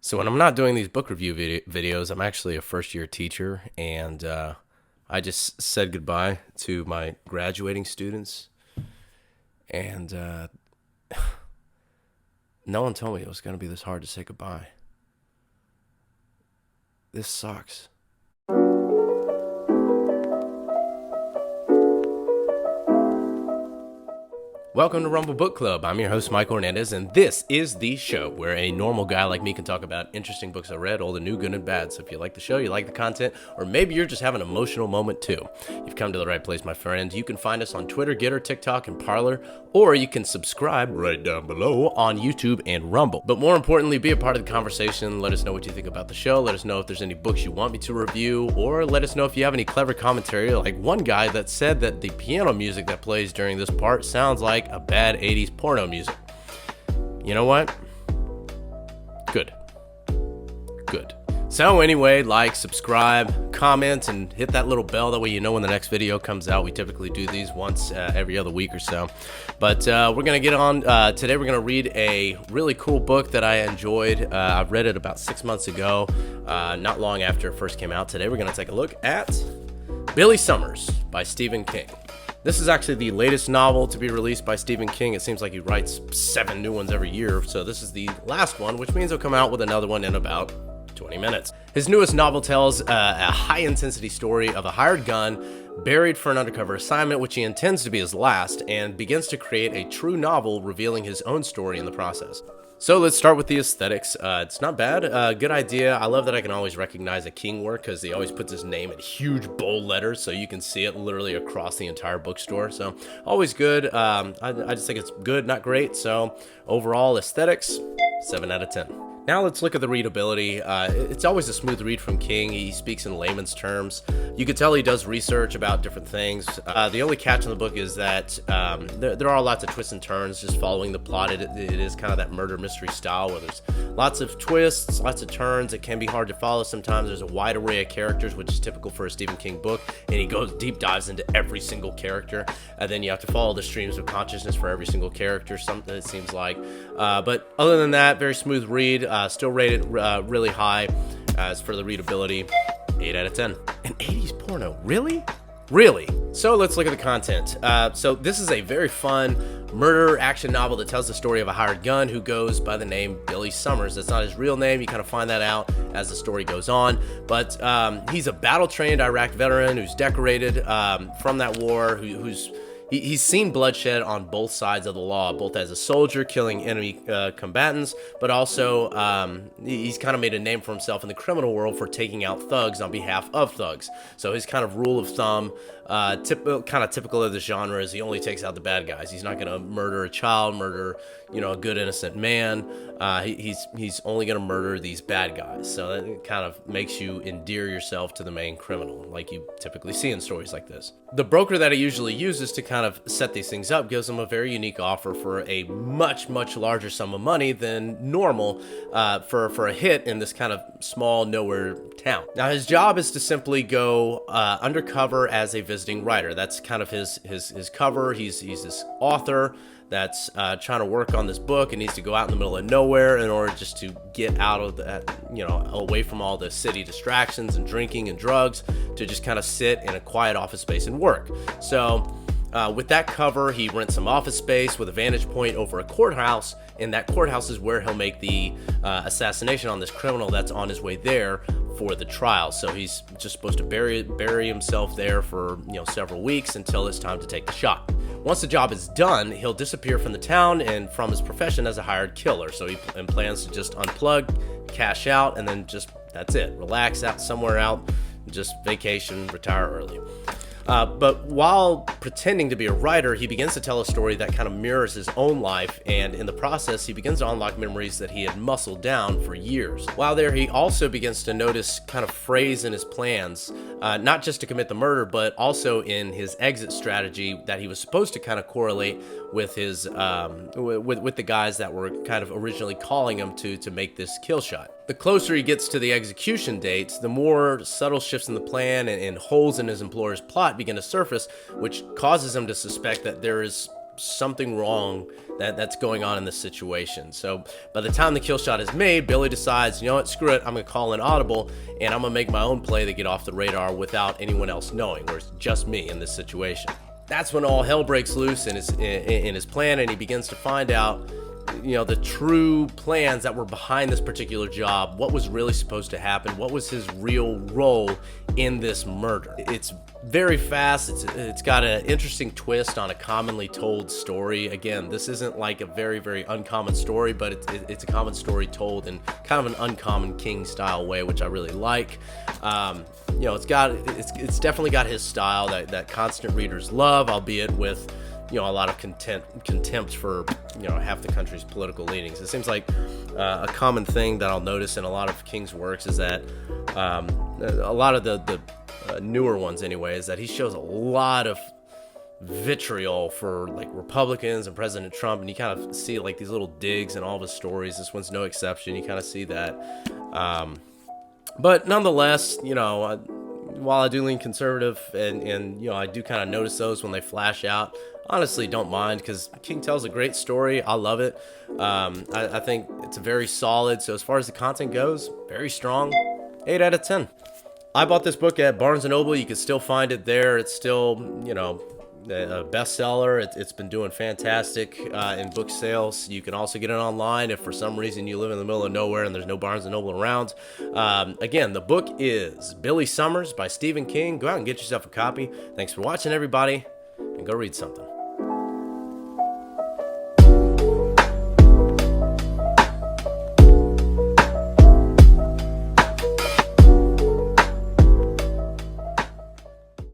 So when I'm not doing these book review videos, I'm actually a first-year teacher, and I just said goodbye to my graduating students, and no one told me it was going to be this hard to say goodbye. This sucks. Welcome to Rumble Book Club. I'm your host, Michael Hernandez, and this is the show where a normal guy like me can talk about interesting books I read, all the new, good, and bad. So if you like the show, you like the content, or maybe you're just having an emotional moment too, you've come to the right place, my friend. You can find us on Twitter, Getter, TikTok, and Parler, or you can subscribe right down below on YouTube and Rumble. But more importantly, be a part of the conversation. Let us know what you think about the show. Let us know if there's any books you want me to review, or let us know if you have any clever commentary, like one guy that said that the piano music that plays during this part sounds like a bad 80s porno music. You know what? Good. So anyway, like, subscribe, comment, and hit that little bell. That way you know when the next video comes out. We typically do these once every other week or so. But we're going to get on. Today we're going to read a really cool book that I enjoyed. I read it about 6 months ago, not long after it first came out. Today we're going to take a look at Billy Summers by Stephen King. This is actually the latest novel to be released by Stephen King. It seems like he writes 7 new ones every year, so this is the last one, which means he'll come out with another one in about 20 minutes. His newest novel tells a high-intensity story of a hired gun buried for an undercover assignment, which he intends to be his last, and begins to create a true novel revealing his own story in the process. So let's start with the aesthetics. It's not bad. Good idea. I love that I can always recognize a King work because he always puts his name in huge bold letters so you can see it literally across the entire bookstore. So always good. I just think it's good, not great. So overall aesthetics, 7 out of 10. Now let's look at the readability. It's always a smooth read from King. He speaks in layman's terms. You can tell he does research about different things. The only catch in the book is that there are lots of twists and turns just following the plot. It is kind of that murder mystery style where there's lots of twists, lots of turns. It can be hard to follow sometimes. There's a wide array of characters, which is typical for a Stephen King book, and he goes deep dives into every single character, and then you have to follow the streams of consciousness for every single character, something it seems like. But other than that, very smooth read. Still rated really high. As for the readability, 8 out of 10. An 80s porno, really? So let's look at the content. So this is a very fun murder action novel that tells the story of a hired gun who goes by the name Billy Summers. That's not his real name. You kind of find that out as the story goes on. But he's a battle-trained Iraq veteran who's decorated from that war, He's seen bloodshed on both sides of the law, both as a soldier killing enemy combatants, but also he's kind of made a name for himself in the criminal world for taking out thugs on behalf of thugs. So his kind of rule of thumb, typical of the genre, is he only takes out the bad guys. He's not going to murder a child, murder a good innocent man. He's only going to murder these bad guys. So that kind of makes you endear yourself to the main criminal, like you typically see in stories like this. The broker that he usually uses to kind of set these things up gives him a very unique offer for a much larger sum of money than normal for a hit in this kind of small nowhere town. Now his job is to simply go undercover as a visiting writer. That's kind of his cover. He's this author that's trying to work on this book and needs to go out in the middle of nowhere in order just to get out of that, away from all the city distractions and drinking and drugs, to just kind of sit in a quiet office space and work. So with that cover, he rents some office space with a vantage point over a courthouse, and that courthouse is where he'll make the assassination on this criminal that's on his way there for the trial. So he's just supposed to bury himself there for several weeks until it's time to take the shot. Once the job is done, he'll disappear from the town and from his profession as a hired killer. So he plans to just unplug, cash out, and then that's it. Relax out somewhere out, just vacation, retire early. But while pretending to be a writer, he begins to tell a story that kind of mirrors his own life, and in the process, he begins to unlock memories that he had muscled down for years. While there, he also begins to notice kind of frays in his plans, not just to commit the murder, but also in his exit strategy that he was supposed to kind of correlate with his with the guys that were kind of originally calling him to make this kill shot. The closer he gets to the execution dates, the more subtle shifts in the plan and holes in his employer's plot begin to surface, which causes him to suspect that there is something wrong that's going on in this situation. So by the time the kill shot is made, Billy decides, you know what, screw it, I'm gonna call an audible and I'm gonna make my own play to get off the radar without anyone else knowing, where it's just me in this situation. That's when all hell breaks loose in his plan, and he begins to find out, you know, the true plans that were behind this particular job, what was really supposed to happen, what was his real role in this murder. It's very fast. It's got an interesting twist on a commonly told story. Again, this isn't like a very, very uncommon story, but it's a common story told in kind of an uncommon King style way, which I really like. You know, it's definitely got his style that constant readers love, albeit with, you know, a lot of contempt for, you know, half the country's political leanings. It seems like a common thing that I'll notice in a lot of King's works is that a lot of the newer ones anyway, is that he shows a lot of vitriol for like Republicans and President Trump, and you kind of see like these little digs in all of his stories. This one's no exception. You kind of see that. But nonetheless, you know, while I do lean conservative, and you know, I do kind of notice those when they flash out, honestly don't mind, because King tells a great story. I love it. I think it's very solid. So as far as the content goes, very strong. 8 out of 10. I bought this book at Barnes & Noble. You can still find it there. It's still, you know, a bestseller. It's been doing fantastic in book sales. You can also get it online if for some reason you live in the middle of nowhere and there's no Barnes & Noble around. Again, the book is Billy Summers by Stephen King. Go out and get yourself a copy. Thanks for watching, everybody, and go read something.